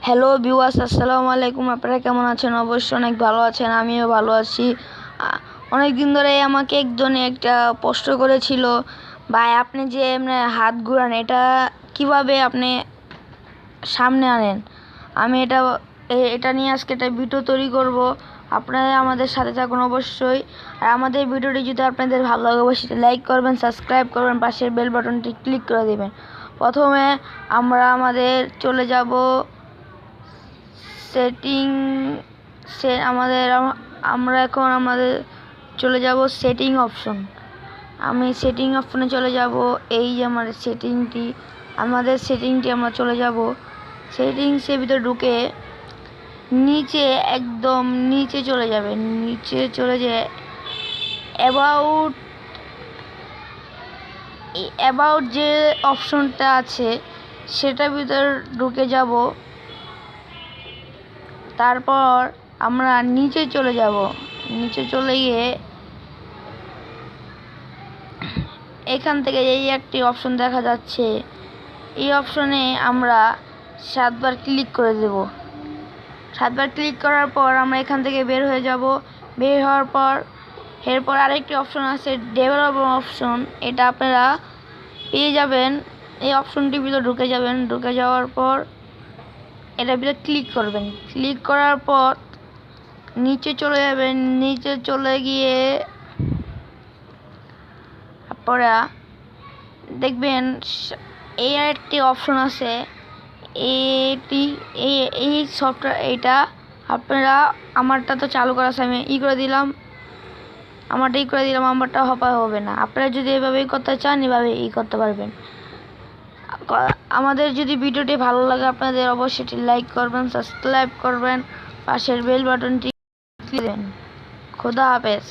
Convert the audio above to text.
Hello viewers, আসসালামু আলাইকুম। আপনারা কেমন আছেন? অবশ্যই অনেক ভালো আছেন, আমিও ভালো আছি। অনেক দিন ধরে আমাকে একজনে একটা প্রশ্ন করেছিল, ভাই আপনি যে এমনি হাত ঘুরান এটা কিভাবে আপনি সামনে আনেন। আমি এটা নিয়ে আজকে একটা ভিডিও তৈরি করব। আপনারা আমাদের সাথে থাকুন অবশ্যই। আর আমাদের ভিডিওটি যদি আপনাদের ভালো লাগে অবশ্যই লাইক করবেন, সাবস্ক্রাইব করবেন, পাশের বেল বাটনটি ক্লিক করে দেবেন। প্রথমে আমরা চলে যাব সেটিং আমরা এখন চলে যাব সেটিং অপশন। আমি সেটিং অপশনে চলে যাব। এই যে আমাদের সেটিংটি আমরা চলে যাব। সেটিংসের ভিতরে ঢুকে নিচে একদম নিচে চলে যাবে। নিচে চলে যেয়ে অ্যাবাউট যে অপশনটা আছে সেটার ভিতর ঢুকে যাব। তারপর আমরা নিচে চলে যাব। নিচে চলে গিয়ে এখান থেকে এই একটি অপশন দেখা যাচ্ছে, এই অপশনে আমরা 7বার ক্লিক করে দেব। 7বার ক্লিক করার পর আমরা এখান থেকে বের হয়ে যাব। বের হওয়ার পর এরপর আরেকটি অপশন আছে ডেভেলপার অপশন, এটা আপনারা পেয়ে যাবেন। এই অপশনটির ভিতরে ঢুকে যাবেন। ঢুকে যাওয়ার পর এটার ভিতরে ক্লিক করবেন। ক্লিক করার পর নিচে চলে যাবেন। নিচে চলে গিয়ে আপনারা দেখবেন এই একটি অপশন আছে, এই সফটওয়্যার এটা আপনারা আমারটা তো চালু করা আছে, আমি করে দিলাম। আমারটা হবে না। আপনারা যদি এভাবেই করতে চান এভাবে করতে পারবেন। আমাদের যদি ভিডিওটি ভালো লাগে আপনাদের অবশ্যই লাইক করবেন, সাবস্ক্রাইব করবেন, পাশের বেল বাটনটি ক্লিক করবেন। খোদা হাফেজ।